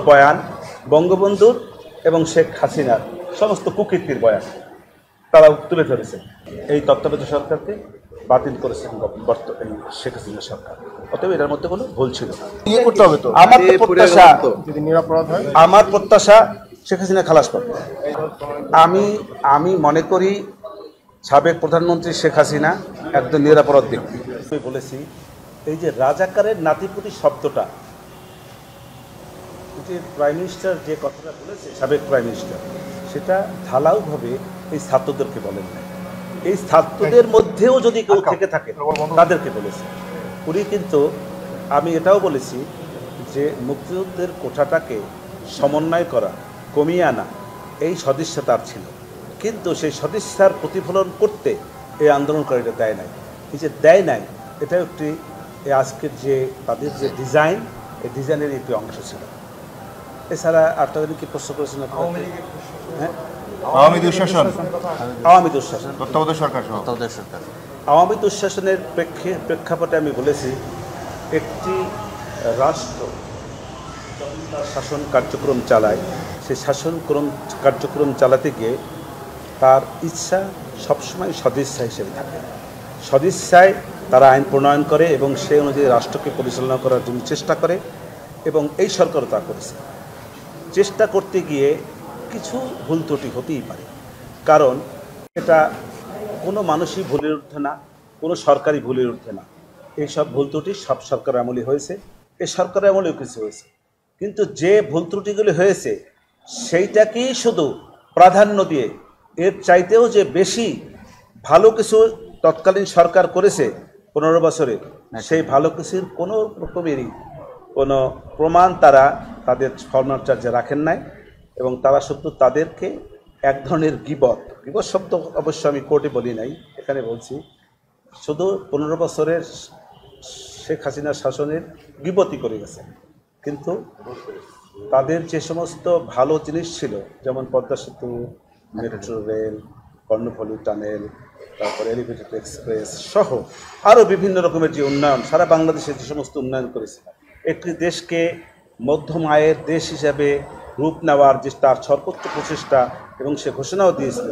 বয়ান বঙ্গবন্ধুর এবং শেখ হাসিনার সমস্ত কুকীর্তির বয়ান তারা তুলে ধরেছে। এই তত্ত্বাবধায়ক সরকারকে বাতিল করেছেন শেখ হাসিনা সরকার। অতএব এটার মধ্যে কোনো ভুল ছিল না। আমার প্রত্যাশা শেখ হাসিনা খালাস পাবে। আমি মনে করি সাবেক প্রধানমন্ত্রী শেখ হাসিনা একজন নিরাপরাধ ব্যক্তি। আমি বলেছি এই যে রাজাকারের নাতিপুতি শব্দটা, যে প্রাইম মিনিস্টার যে কথাটা বলেছে সাবেক প্রাইম মিনিস্টার, সেটা ঢালাওভাবে এই ছাত্রদেরকে বলেন না। এই ছাত্রদের মধ্যেও যদি কেউ থেকে থাকে তাদেরকে বলেছে উনি। কিন্তু আমি এটাও বলেছি যে মুক্তিযুদ্ধের কোঠাটাকে সমন্বয় করা, কমিয়ে আনা, এই সদিচ্ছা তার ছিল। কিন্তু সেই সদিচ্ছার প্রতিফলন করতে এই আন্দোলনকারীরা দেয় নাই। এই যে দেয় নাই, এটা একটি আজকের যে তাদের যে ডিজাইন, এই ডিজাইনের একটি অংশ ছিল। এছাড়া আপনাদের কি প্রশ্ন করেছেন? হ্যাঁ, আওয়ামী দুঃশাসনের প্রেক্ষাপটে আমি বলেছি একটি রাষ্ট্র শাসন কার্যক্রম চালায়, সেই শাসন কার্যক্রম চালাতে গিয়ে তার ইচ্ছা সবসময় সদিচ্ছা হিসেবে থাকে। সদিচ্ছায় তারা আইন প্রণয়ন করে এবং সেই অনুযায়ী রাষ্ট্রকে পরিচালনা করার জন্য চেষ্টা করে, এবং এই সরকারও তা করেছে। চেষ্টা করতে গিয়ে কিছু ভুল ত্রুটি হতেই পারে, কারণ এটা কোনো মানুষই ভুলের ঊর্ধ্বে না, কোনো সরকারি ভুলের ঊর্ধ্বে না। এইসব ভুল ত্রুটি সব সরকার আমলে হয়েছে, এই সরকারের আমলেও কিছু হয়েছে। কিন্তু যে ভুল ত্রুটিগুলি হয়েছে সেইটাকেই শুধু প্রাধান্য দিয়ে এর চাইতেও যে বেশি ভালো কিছু তৎকালীন সরকার করেছে 15 বছরে, সেই ভালো কিছুর কোনো রকমেরই কোনো প্রমাণ তারা তাদের ফর্মাচার্যে রাখেন নাই। এবং তারা শুধু তাদেরকে এক ধরনের গীবত শব্দ অবশ্য আমি কোর্টে বলি নাই, এখানে বলছি, শুধু 15 বছরের শেখ হাসিনার শাসনের গীবতই করে গেছে। কিন্তু তাদের যে সমস্ত ভালো জিনিস ছিল, যেমন পদ্মা সেতু, মেট্রো রেল, কর্ণফুলী টানেল, তারপর এলিভেটেড এক্সপ্রেস সহ আরও বিভিন্ন রকমের যে উন্নয়ন, সারা বাংলাদেশে যে সমস্ত উন্নয়ন করেছে, একটি দেশকে মধ্যম আয়ের দেশ হিসাবে রূপ নেওয়ার যে তার সর্বোচ্চ প্রচেষ্টা, এবং সে ঘোষণাও দিয়েছিল,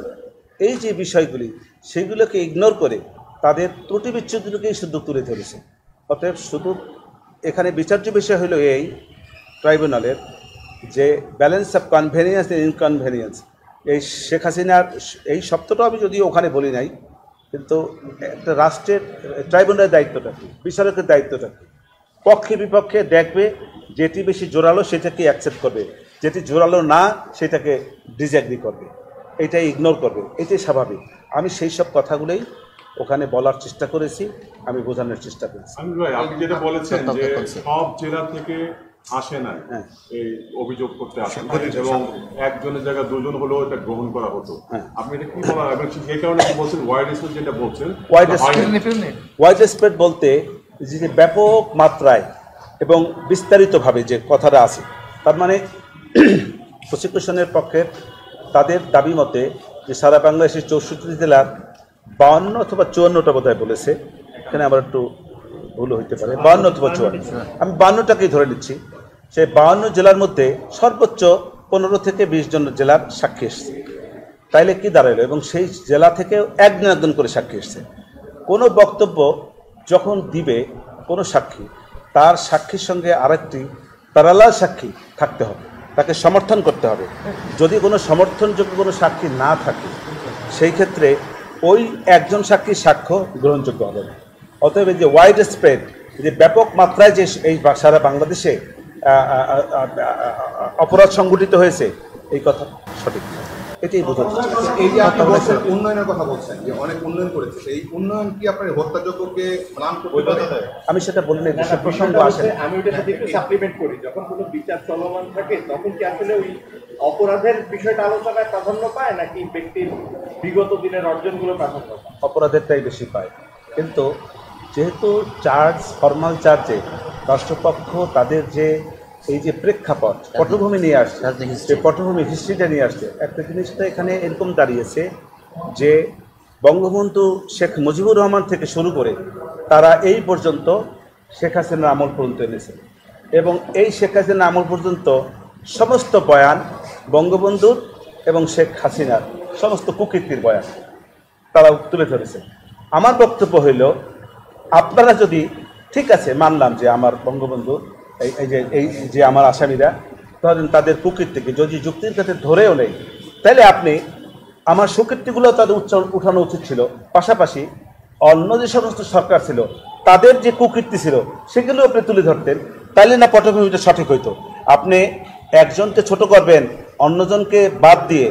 এই যে বিষয়গুলি সেগুলোকে ইগনোর করে তাদের ত্রুটি বিচ্ছুতিকেই শুধু তুলে ধরেছে। অতএব শুধু এখানে বিচার্য বিষয় হলো এই ট্রাইব্যুনালের যে balance of convenience and inconvenience. এই শেখ হাসিনার এই শব্দটাও আমি যদিও ওখানে বলি নাই, কিন্তু একটা রাষ্ট্রের ট্রাইব্যুনালের দায়িত্বটা কি, বিচারকের দায়িত্বটা কি, পক্ষে বিপক্ষে দেখবে, যেটি বেশি জোরালো সেটাকে অ্যাকসেপ্ট করবে, যেটি জোরালো না সেটাকে ডিসএগ্রি করবে, এটাই ইগনোর করবে, এটাই স্বাভাবিক। আমি সেই সব কথাগুলোই ওখানে বলার চেষ্টা করেছি, আমি বোঝানোর চেষ্টা করেছি। আপনি যেটা বলেছেন যে সব জেলা থেকে আসে নাই এই অভিযোগ করতে আসেন, এবং একজনের জায়গায় দুজন হলেও এটা গ্রহণ করা হতো। আপনি এটা কি বলা, এবং সেই কারণে কি বলছেন ওয়াইড স্প্রেড, যেটা বলছেন ওয়াইড স্প্রেড বলতে যে ব্যাপক মাত্রায় এবং বিস্তারিতভাবে যে কথাটা আছে, তার মানে প্রসিকিউশনের পক্ষে তাদের দাবি মতে যে সারা বাংলাদেশের 64 জেলার 52 অথবা 54টা বোধহয় বলেছে, এখানে আমার একটু ভুল হইতে পারে, 52 অথবা 54, আমি 52টাকেই ধরে নিচ্ছি। সেই 52 জেলার মধ্যে সর্বোচ্চ 15 থেকে 20 জন জেলার সাক্ষী এসছে। তাইলে কি দাঁড়াইলো, এবং সেই জেলা থেকেও একজন করে সাক্ষী এসছে। কোনো বক্তব্য যখন দিবে কোনো সাক্ষী, তার সাক্ষীর সঙ্গে আরেকটি প্যারালাল সাক্ষী থাকতে হবে, তাকে সমর্থন করতে হবে। যদি কোনো সমর্থনযোগ্য কোনো সাক্ষী না থাকে, সেই ক্ষেত্রে ওই একজন সাক্ষীর সাক্ষ্য গ্রহণযোগ্য হবে না। অতএব যে ওয়াইড স্প্রেড, যে ব্যাপক মাত্রায় যে এই সারা বাংলাদেশে অপরাধ সংগঠিত হয়েছে, এই কথা সঠিক, এটাই বোঝাতে চাই। এই যে আপনি বলছেন উন্নয়নের কথা বলছেন, যে অনেক উন্নয়ন করেছে, এই উন্নয়ন কি আপনার হত্যাযোগ্যকে ম্লান করতে পারে? আমি সেটা বলি না, সে প্রসঙ্গ আসে। আমি ওটার সাথে একটু সাপ্লিমেন্ট করি, যখন কোনো বিচার চলমান থাকে তখন কি আসলে ওই অপরাধের বিষয়টা আলোচনায় প্রাধান্য পায়, নাকি ব্যক্তির বিগত দিনের অর্জনগুলো প্রাধান্য পায়? অপরাধেরটাই বেশি পায়। কিন্তু যেহেতু ফর্মাল চার্জে রাষ্ট্রপক্ষ তাদের যে এই যে প্রেক্ষাপট, পটভূমি নিয়ে আসছে, যে পটভূমি হিস্ট্রিটা নিয়ে আসছে, একটা জিনিসটা এখানে এরকম দাঁড়িয়েছে যে বঙ্গবন্ধু শেখ মুজিবুর রহমান থেকে শুরু করে তারা এই পর্যন্ত শেখ হাসিনার আমল পর্যন্ত এনেছে, এবং এই শেখ হাসিনার আমল পর্যন্ত সমস্ত বয়ান বঙ্গবন্ধুর এবং শেখ হাসিনার সমস্ত কুকীর্তির বয়ান তারা তুলে ধরেছে। আমার বক্তব্য হইল, আপনারা যদি ঠিক আছে মানলাম যে আমার বঙ্গবন্ধু এই যে আমার আসামিরা ধরেন তাদের কুকীর্তিকে যদি যুক্তির ক্ষেত্রে ধরেও নেই, তাহলে আপনি আমার সুকীর্তিগুলো তাদের উঠানো উচিত ছিল। পাশাপাশি অন্য যে সমস্ত সরকার ছিল তাদের যে কুকীর্তি ছিল সেগুলো আপনি তুলে ধরতেন, তাইলে না পটভূমিটা সঠিক হইতো। আপনি একজনকে ছোট করবেন অন্যজনকে বাদ দিয়ে,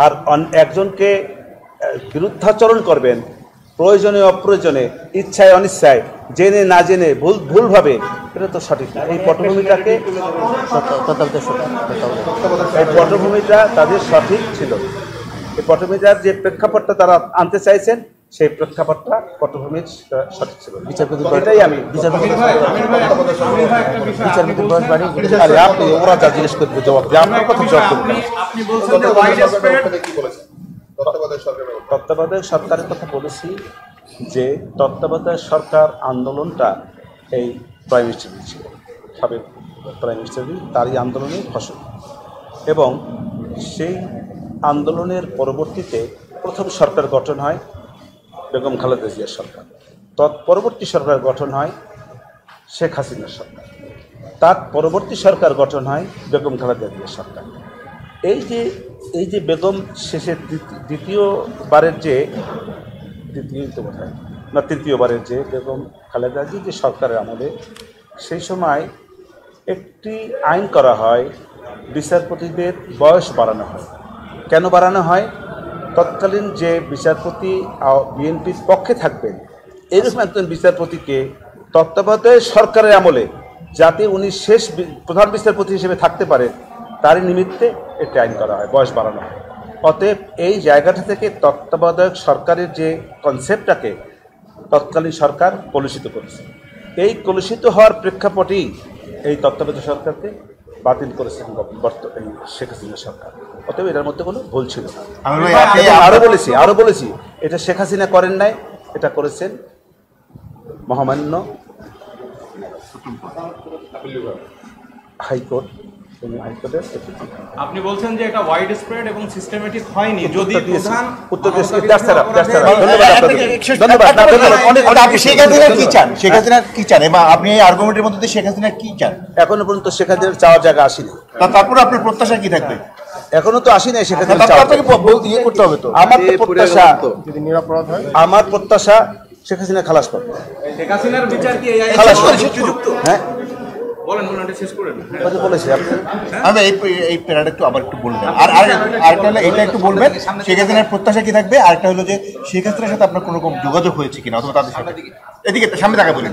আর একজনকে বিরুদ্ধাচরণ করবেন প্রয়োজনে অপ্রয়োজনে, ইচ্ছায় অনিচ্ছায়, জেনে না জেনে, ভুলভাবে, এটা তো সঠিক না। এই পটভূমিটাকে এই পটভূমিটা তাদের সঠিক ছিল। এই পটভূমিটার যে প্রেক্ষাপটটা তারা আনতে চাইছেন সেই প্রেক্ষাপটটা পটভূমির সঠিক ছিল। এটাই আমি আপনি ওরা যা জিজ্ঞেস করবে জবাব দিয়ে আপনার কথা জবাব করবেন। তত্ত্বাবধায়ক সরকারের কথা বলেছি যে তত্ত্বাবধায়ক সরকার আন্দোলনটা এই প্রাইম মিনিস্টার ছিল, সাবেক প্রাইম মিনিস্টার তারই আন্দোলনের ফসল, এবং সেই আন্দোলনের পরবর্তীতে প্রথম সরকার গঠন হয় বেগম খালেদা জিয়ার সরকার, তৎপরবর্তী সরকার গঠন হয় শেখ হাসিনার সরকার, তার পরবর্তী সরকার গঠন হয় বেগম খালেদা জিয়ার সরকার। এই যে বেগম শেষের তৃতীয়বারের যে বেগম খালেদা জি যে সরকারের আমলে সেই সময় একটি আইন করা হয়, বিচারপতিদের বয়স বাড়ানো হয়। কেন বাড়ানো হয়? তৎকালীন যে বিচারপতি বিএনপির পক্ষে থাকবেন এরকম একজন বিচারপতিকে তত্ত্বাবধায়ক সরকারের আমলে যাতে উনি শেষ প্রধান বিচারপতি হিসেবে থাকতে পারেন তারই নিমিত্তে একটি আইন করা হয়, বয়স বাড়ানো হয়। অতএব এই জায়গাটা থেকে তত্ত্বাবধায়ক সরকারের যে কনসেপ্টটাকে তৎকালীন সরকার কলুষিত করেছে। এই কলুষিত হওয়ার প্রেক্ষাপটেই এই তত্ত্বাবধায়ক সরকারকে বাতিল করেছেন শেখ হাসিনা সরকার। অতএব এটার মধ্যে কোনো ভুল ছিল না। আরও বলেছি এটা শেখ হাসিনা করেন নাই, এটা করেছেন মহামান্য হাইকোর্ট। আপনি বলছেন যে এটা ওয়াইড স্প্রেড এবং সিস্টেমেটিক হয়নি। যদি প্রধান আপনি এই আর্গুমেন্টের মধ্যে শেখ হাসিনা কি চান? এখনো পর্যন্ত শেখ হাসিনার চাওয়ার জায়গা আসেনি। তারপরে আপনার প্রত্যাশা কি থাকবে? এখনো তো আসি নাই শেখ হাসিনা করতে হবে তো। আমার প্রত্যাশা শেখ হাসিনা খালাস পাবে। শেখ হাসিনার বিচার কি খালাস হ্যাঁ বলেন শেষ করেন। বলেছি আমি এই প্যারাটা একটু আবার একটু বলবেন, আর আরেকটা হলো এটা একটু বলবেন শেখ হাসিনার প্রত্যাশা কি থাকবে, আরেকটা হলো যে শেখ হাসিনার সাথে আপনার কোনো রকম যোগাযোগ হয়েছে কিনা অথবা তাদের সাথে। এদিকে সামনে টাকা বলেন।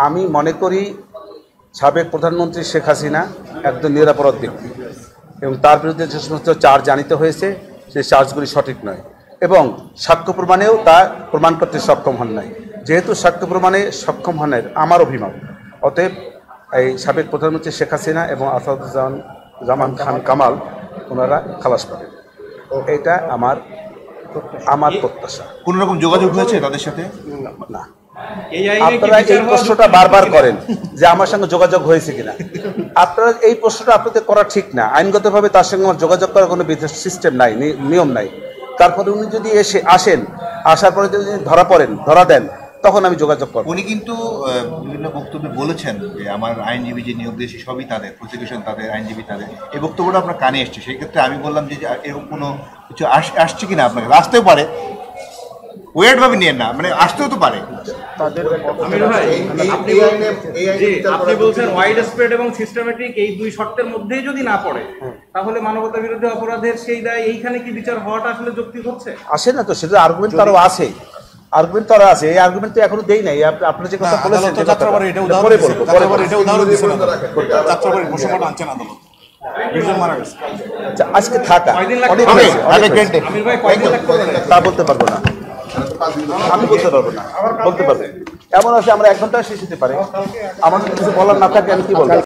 আমি মনে করি সাবেক প্রধানমন্ত্রী শেখ হাসিনা একজন নিরাপরাধ ব্যক্তি এবং তার বিরুদ্ধে যে সমস্ত চার্জ জানিত হয়েছে সেই চার্জগুলি সঠিক নয় এবং সাক্ষ্য প্রমাণেও তা প্রমাণ করতে সক্ষম হন নাই। যেহেতু সাক্ষ্য প্রমাণে সক্ষম হন নাই আমার অভিমত, অতএব এই সাবেক প্রধানমন্ত্রী শেখ হাসিনা এবং আসাদুজ্জামান খান কামাল ওনারা খালাস পাবেন, এটা আমার প্রত্যাশা। কোন রকম যোগাযোগ হয়েছে তাদের সাথে? না। আপনারা এই প্রশ্নটা বারবার করেন যে আমার সঙ্গে যোগাযোগ হয়েছে কিনা। আপনারা এই প্রশ্নটা আপনাদের করা ঠিক না। আইনগতভাবে তার সঙ্গে আমার যোগাযোগ করার কোনো সিস্টেম নাই, নিয়ম নাই। তারপরে উনি যদি আসার পরে যদি ধরা দেন তখন আমি যোগাযোগ করব। উনি কিন্তু বিভিন্ন বক্তব্যে বলেছেন যে আমার আইনজীবী যে নিয়োগ দিয়েছে সবই তাদের, প্রসিকিউশন তাদের, আইনজীবী তাদের। এই বক্তব্যটা আপনার কানে এসছে, সেই ক্ষেত্রে আমি বললাম যে এরকম কোনো কিছু আসছে কিনা আপনার কাছে। আসতেও পারে, ওয়েট ভাবে নিয়ে না, মানে আসতেও তো পারে। আপনি বলছেন ওয়াইড স্প্রেড এবং সিস্টেমেটিক এই দুই শর্তের মধ্যেই যদি না পড়ে তাহলে মানবতা বিরোধী অপরাধের সেই দায় এইখানে কি বিচার হওয়াটা আসলে যৌক্তিক হচ্ছে? আসে না তো, সেটা আর্গুমেন্ট তারও আছে, এই আর্গুমেন্ট তো এখনো দেই নাই। আপনি যে কথা বলেছেন আজকে থাকা তা বলতে পারবো না, আমি বলতে পারবো। এমন আছে আমরা 1 ঘন্টা শেষ হতে পারে, আমার কিছু বলার না থাকে আমি কি বলবো।